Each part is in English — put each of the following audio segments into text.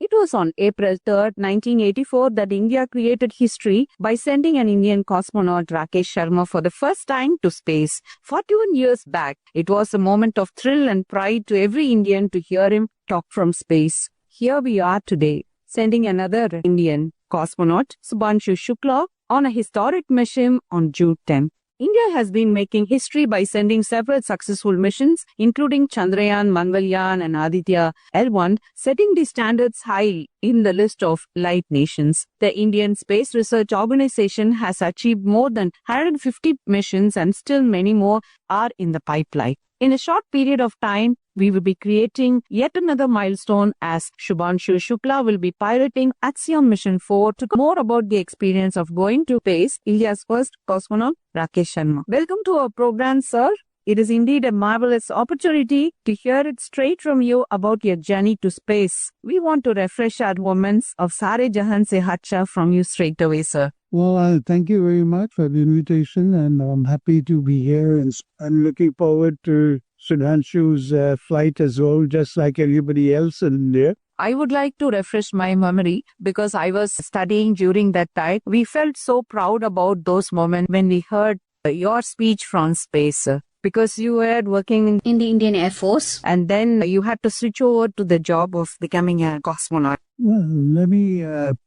It was on April 3rd, 1984 that India created history by sending an Indian cosmonaut Rakesh Sharma for the first time to space. 41 years back, it was a moment of thrill and pride to every Indian to hear him talk from space. Here we are today, sending another Indian cosmonaut, Subhanshu Shukla, on a historic mission on June 10th. India has been making history by sending several successful missions, including Chandrayaan, Mangalyaan, and Aditya L1, setting the standards high in the list of light nations. The Indian Space Research Organization has achieved more than 150 missions, and still many more are in the pipeline. In a short period of time, we will be creating yet another milestone as Subhanshu Shukla will be piloting Axiom Mission 4 to know more about the experience of going to space. India's first cosmonaut, Rakesh Sharma. Welcome to our program, sir. It is indeed a marvelous opportunity to hear it straight from you about your journey to space. We want to refresh our moments of Sare Jahan Se Hacha from you straight away, sir. Well, thank you very much for the invitation, and I'm happy to be here, and I'm looking forward to Sudhanshu's flight as well, just like everybody else in India. I would like to refresh my memory because I was studying during that time. We felt so proud about those moments when we heard your speech from space, sir. Because you were working in the Indian Air Force. And then you had to switch over to the job of becoming a cosmonaut. Well, let me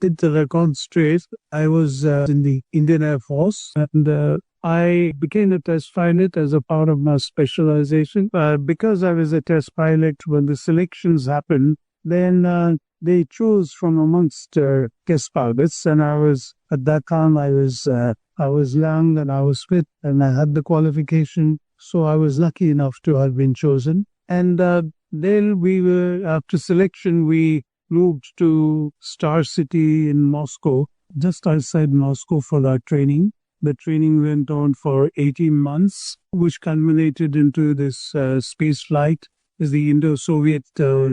put the record straight. I was in the Indian Air Force, and I became a test pilot as a part of my specialization. Because I was a test pilot, when the selections happened, then they chose from amongst test pilots, and at that time I was young and I was fit and I had the qualification. So I was lucky enough to have been chosen. And then after selection, we moved to Star City in Moscow, just outside Moscow for our training. The training went on for 18 months, which culminated into this space flight. Is the Indo-Soviet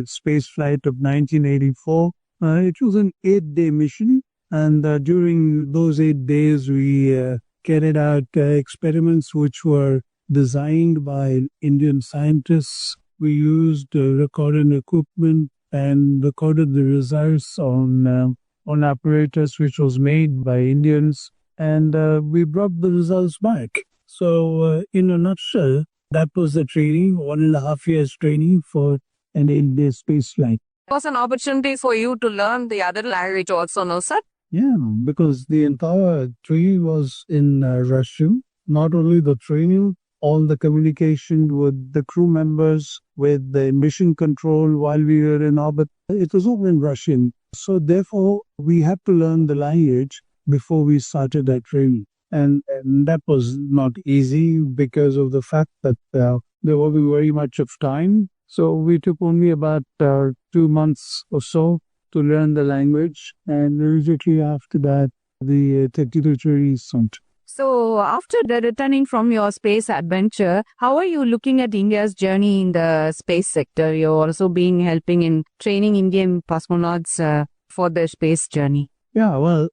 space flight of 1984. It was an 8-day mission. And during those 8 days, we carried out experiments which were designed by Indian scientists. We used recording equipment and recorded the results on apparatus which was made by Indians, and we brought the results back. So in a nutshell, that was the training, 1.5 years training for an 8-day space flight. It was an opportunity for you to learn the other language also, no, sir? Yeah, because the entire training was in Russian. Not only the training, all the communication with the crew members, with the mission control while we were in orbit, it was all in Russian. So therefore, we had to learn the language before we started that training. And that was not easy because of the fact that there wasn't very much of time. So we took only about 2 months or so to learn the language. And immediately after that, the technical training started. So after returning from your space adventure, how are you looking at India's journey in the space sector? You're also helping in training Indian cosmonauts for their space journey. Yeah, well,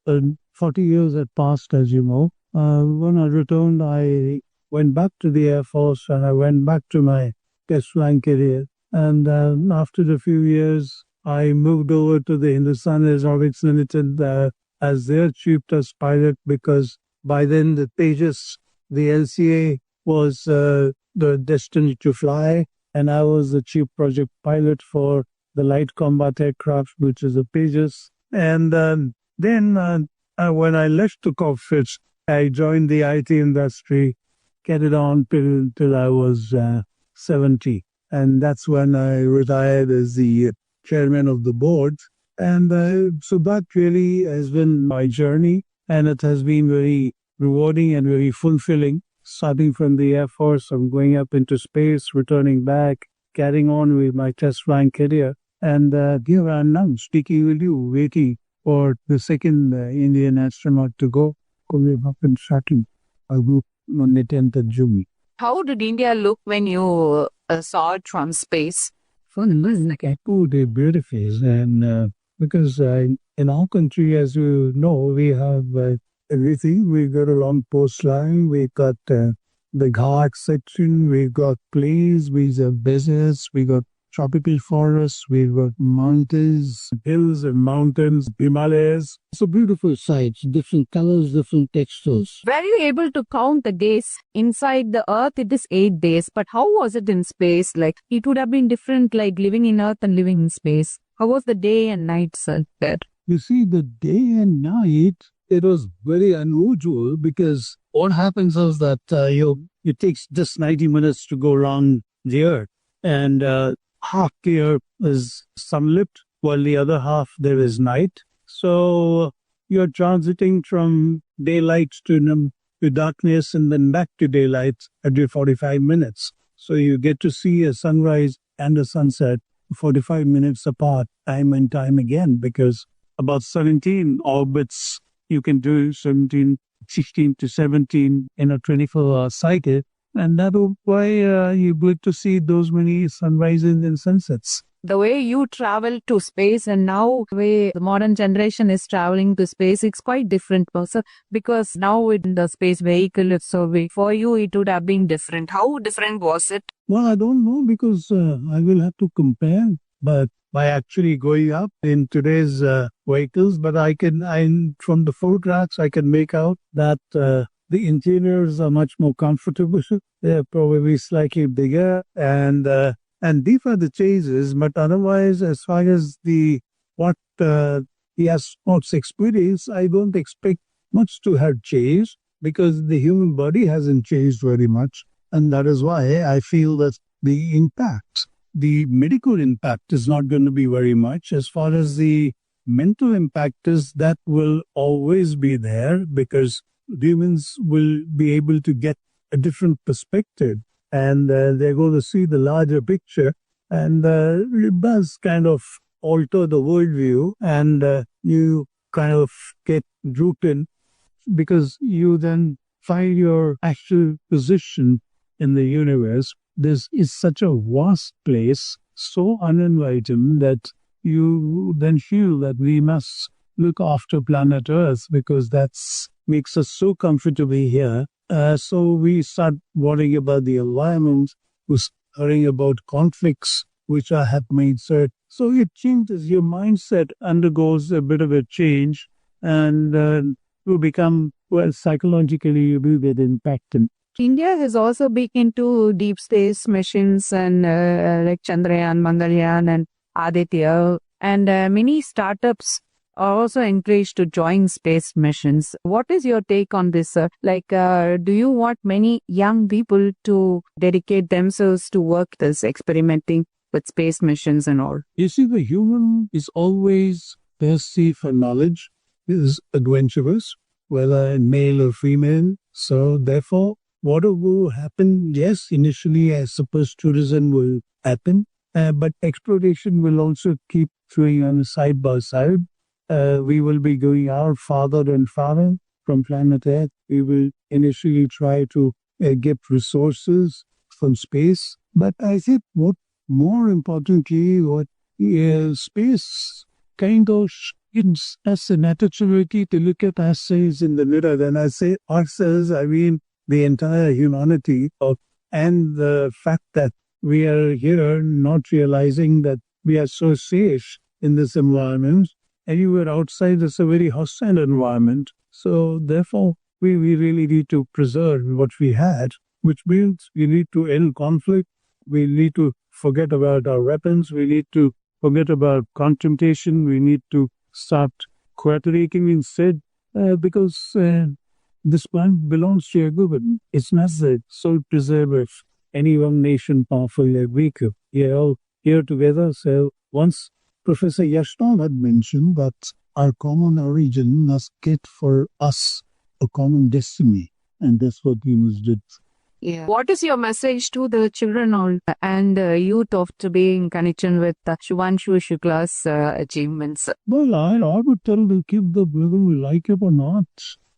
40 years had passed, as you know. When I returned, I went back to the Air Force and I went back to my test flying career. And after a few years, I moved over to the Hindustan Aeronautics Limited as their chief test pilot, because by then, the Tejas, the LCA, was the destiny to fly, and I was the chief project pilot for the light combat aircraft, which is the Tejas. And then when I left the cockpit, I joined the IT industry, carried on till I was 70. And that's when I retired as the chairman of the board. And so that really has been my journey. And it has been very rewarding and very fulfilling, starting from the Air Force, I'm going up into space, returning back, carrying on with my test flying career. And here I am now, speaking with you, waiting for the second Indian astronaut to go. Coming up in Saturn, I will on the 10th of June. How did India look when you saw it from space? Oh, they're beautiful. And because in our country, as you know, we have everything. We got a long coastline. We got the Ghat section. We got plains. We have business. We got tropical forests, we've got mountains, hills and mountains, Himalayas. So beautiful sights, different colors, different textures. Were you able to count the days inside the earth? It is 8 days, but how was it in space? Like it would have been different, like living in earth and living in space. How was the day and night there? You see, the day and night, it was very unusual because what happens is that it takes just 90 minutes to go around the earth, and half the earth is sunlit, while the other half there is night. So you're transiting from daylight to darkness and then back to daylight every 45 minutes. So you get to see a sunrise and a sunset 45 minutes apart, time and time again, because about 17 orbits you can do, 16 to 17 in a 24-hour cycle. And that's why you get to see those many sunrises and sunsets. The way you travel to space and now the way the modern generation is traveling to space, it's quite different also, because now with the space vehicle, so for you it would have been different. How different was it? Well, I don't know because I will have to compare, but by actually going up in today's vehicles, but from the photographs, I can make out that the interiors are much more comfortable. They're probably slightly bigger, and these are the changes. But otherwise, as far as the astronauts experience, I don't expect much to have changed because the human body hasn't changed very much, and that is why I feel that the medical impact is not going to be very much. As far as the mental impact is, that will always be there because humans will be able to get a different perspective, and they're going to see the larger picture, and it does kind of alter the worldview, and you kind of get rooted because you then find your actual position in the universe. This is such a vast place, so uninviting, that you then feel that we must look after planet Earth because that makes us so comfortable here. So we start worrying about the environment, we start worrying about conflicts which are happening. So it changes, your mindset undergoes a bit of a change, and you become, well, psychologically you will get impacted. India has also been into deep space missions and like Chandrayaan, Mangalyaan and Aditya, and many startups are also encouraged to join space missions. What is your take on this, sir? Do you want many young people to dedicate themselves to work this, experimenting with space missions and all? You see, the human is always thirsty for knowledge, is adventurous, whether male or female. So therefore, whatever will happen, yes, initially I suppose tourism will happen, but exploration will also keep going on side by side. We will be going out farther and farther from planet Earth. We will initially try to get resources from space. But I think what more importantly, what space kind of gives us an opportunity to look at ourselves in the mirror. And I say ourselves, I mean the entire humanity, and the fact that we are here not realizing that we are so safe in this environment. Anywhere outside is a very hostile environment. So therefore, we really need to preserve what we had, which means we need to end conflict. We need to forget about our weapons. We need to forget about contemplation. We need to start cooperating instead, because this planet belongs to everyone. It's not the sole preserver of any one nation, powerful or weaker. We are all here together. So once Professor Yashnal had mentioned that our common origin must get for us a common destiny, and that's what we must do. Yeah. What is your message to the children and youth of to be in connection with Shubhanshu Shukla's achievements? Well, I would tell them, keep the whether we like it or not.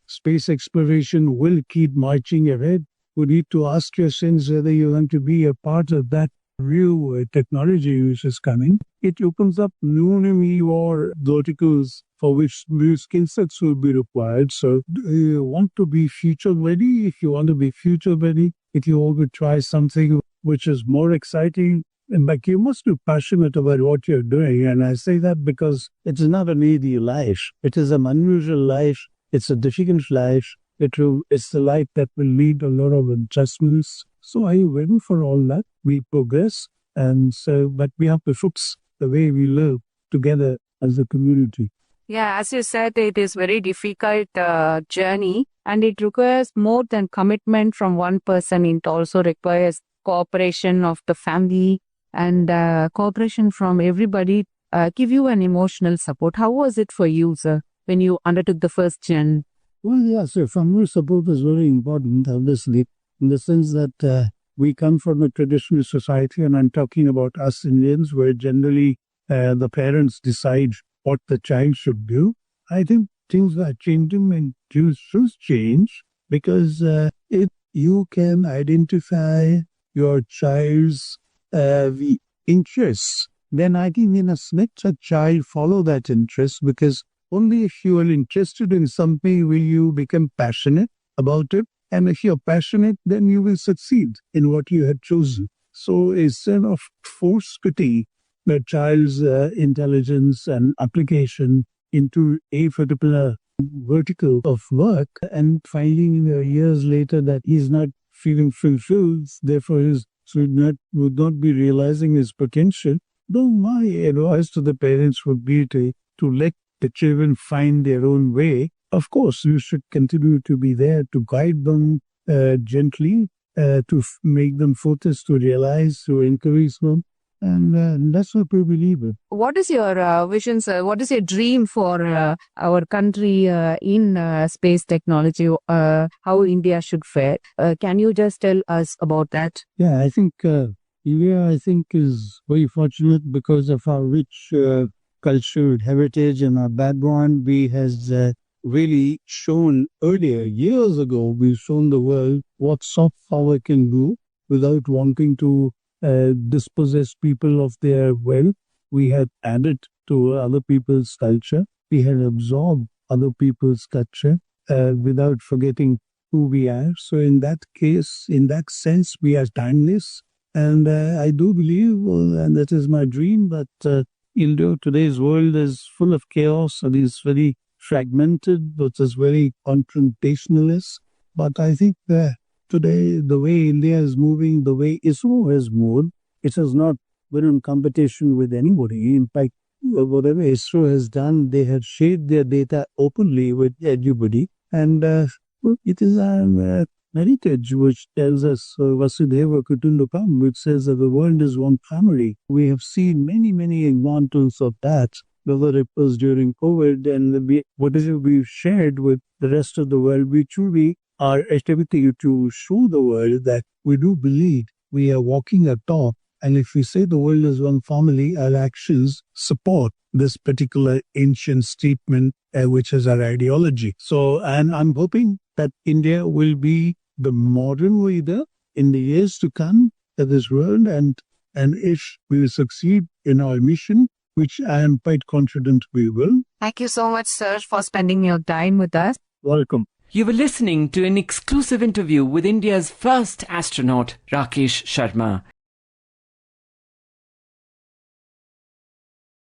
Space exploration will keep marching ahead. We need to ask yourselves whether you want to be a part of that new technology which is coming. It opens up new or verticals for which new skill sets will be required. So do you want to be future ready? If you want to be future ready, if you want to try something which is more exciting, But you must be passionate about what you're doing. And I say that because it's not an easy life. It is an unusual life. It's a difficult life. It's the life that will need a lot of adjustments. So are you ready for all that? We progress. And so, but we have to fix the way we live together as a community. Yeah, as you said, it is very difficult journey, and it requires more than commitment from one person. It also requires cooperation of the family and cooperation from everybody. Give you an emotional support. How was it for you, sir, when you undertook the first gen? Well, yeah, so family support is very important, obviously, in the sense that we come from a traditional society, and I'm talking about us Indians, where generally the parents decide what the child should do. I think things are changing and things should change because if you can identify your child's interests, then I think in a let a child follow that interest, because only if you are interested in something will you become passionate about it. And if you're passionate, then you will succeed in what you have chosen. So instead of force-fitting the child's intelligence and application into a particular vertical of work and finding years later that he's not feeling fulfilled, therefore he would not be realizing his potential, then my advice to the parents would be to let the children find their own way. Of course, you should continue to be there to guide them gently, to make them focus, to realize, to encourage them. And that's what we believe in. What is your vision, sir? What is your dream for our country in space technology? How India should fare? Can you just tell us about that? Yeah, I think India, is very fortunate because of our rich cultural heritage and our background. We has really shown earlier, years ago, we've shown the world what soft power can do without wanting to dispossess people of their wealth. We had added to other people's culture. We had absorbed other people's culture without forgetting who we are. So in that case, in that sense, we are timeless. And I do believe, and that is my dream, that India, today's world is full of chaos and is very fragmented, but is very confrontationalist. But I think that today, the way India is moving, the way ISRO has moved, it has not been in competition with anybody. In fact, whatever ISRO has done, they have shared their data openly with everybody. And it is our heritage which tells us Vasudhaiva Kutumbakam, which says that the world is one family. We have seen many, many examples of that, whether it was during COVID and whatever we've shared with the rest of the world, we truly are attempting to show the world that we do believe we are walking a talk. And if we say the world is one family, our actions support this particular ancient statement, which is our ideology. So, and I'm hoping that India will be the modern leader in the years to come of this world. And if we will succeed in our mission, which I am quite confident we will. Thank you so much, sir, for spending your time with us. Welcome. You were listening to an exclusive interview with India's first astronaut, Rakesh Sharma.